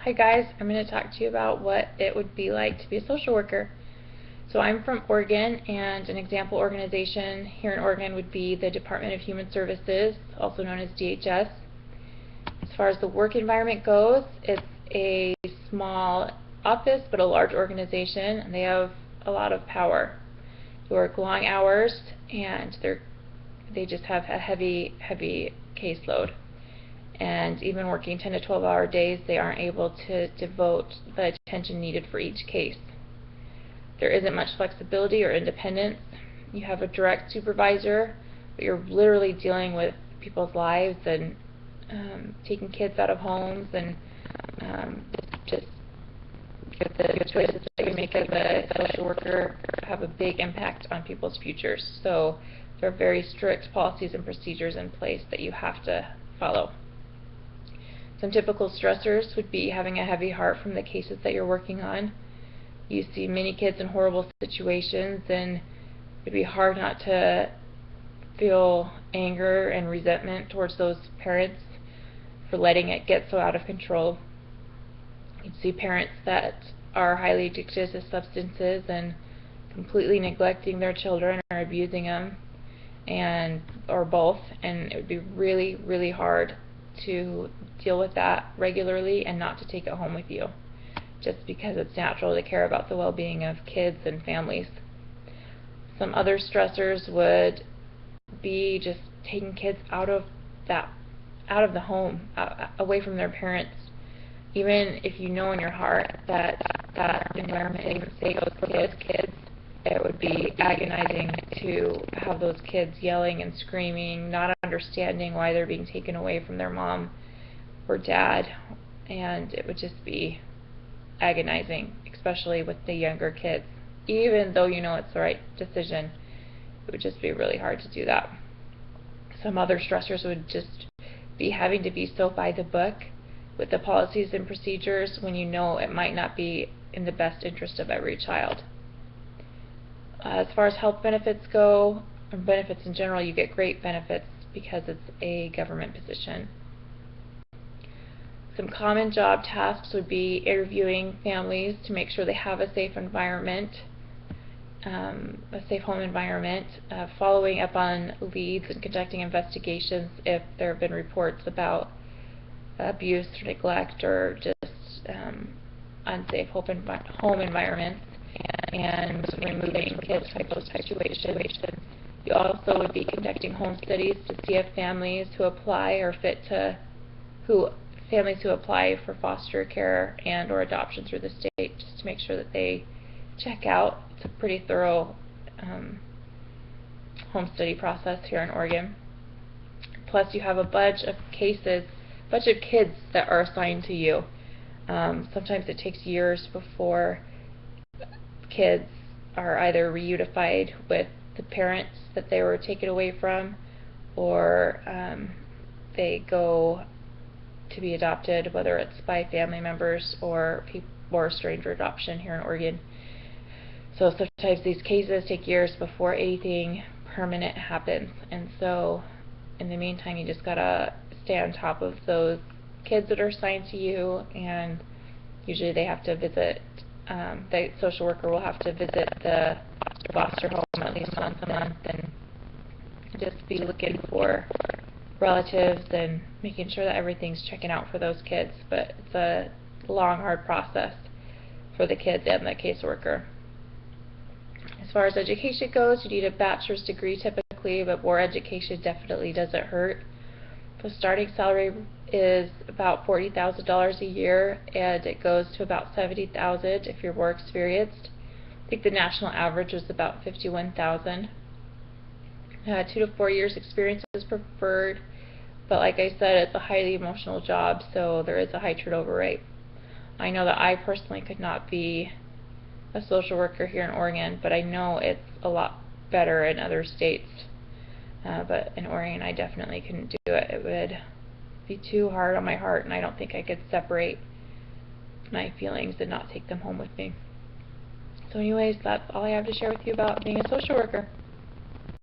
Hi guys, I'm going to talk to you about what it would be like to be a social worker. So I'm from Oregon, and an example organization here in Oregon would be the Department of Human Services, also known as DHS. As far as the work environment goes, it's a small office but a large organization, and they have a lot of power. They work long hours, and they just have a heavy caseload. And even working 10 to 12-hour days, they aren't able to devote the attention needed for each case. There isn't much flexibility or independence. You have a direct supervisor, but you're literally dealing with people's lives and taking kids out of homes, and just the choices that you make as a social worker have a big impact on people's futures. So there are very strict policies and procedures in place that you have to follow. Some typical stressors would be having a heavy heart from the cases that you're working on. You see many kids in horrible situations, and it'd be hard not to feel anger and resentment towards those parents for letting it get so out of control. You'd see parents that are highly addicted to substances and completely neglecting their children or abusing them, or both, and it would be really hard to deal with that regularly and not to take it home with you, just because it's natural to care about the well-being of kids and families. Some other stressors would be just taking kids out of the home, away from their parents. Even if you know in your heart that environment isn't safe for those kids, it would be agonizing to have those kids yelling and screaming, not understanding why they're being taken away from their mom or dad, and it would just be agonizing, especially with the younger kids. Even though you know it's the right decision, it would just be really hard to do that. Some other stressors would just be having to be so by the book with the policies and procedures when you know it might not be in the best interest of every child. As far as health benefits go, or benefits in general, you get great benefits because it's a government position. Some common job tasks would be interviewing families to make sure they have a safe environment, a safe home environment, following up on leads and conducting investigations if there have been reports about abuse or neglect or just unsafe home environments, and removing kids from those situations. You also would be conducting home studies to see if families who apply are fit to families who apply for foster care and or adoption through the state, just to make sure that they check out. It's a pretty thorough home study process here in Oregon. Plus, you have a bunch of kids that are assigned to you. Sometimes it takes years before kids are either reunified with the parents that they were taken away from, or they go to be adopted, whether it's by family members or stranger adoption here in Oregon. So sometimes these cases take years before anything permanent happens, and so in the meantime you just gotta stay on top of those kids that are assigned to you, and usually they have to visit, the social worker will have to visit the foster home at least once a month and just be looking for relatives and making sure that everything's checking out for those kids. But it's a long, hard process for the kids and the caseworker. As far as education goes, you need a bachelor's degree typically, but more education definitely doesn't hurt. The starting salary is about $40,000 a year, and it goes to about $70,000 if you're more experienced. I think the national average was about $51,000. 2 to 4 years experience is preferred, but like I said, it's a highly emotional job, so there is a high turnover rate. I know that I personally could not be a social worker here in Oregon, but I know it's a lot better in other states. But in Oregon, I definitely couldn't do it. It would be too hard on my heart, and I don't think I could separate my feelings and not take them home with me. So anyways, that's all I have to share with you about being a social worker.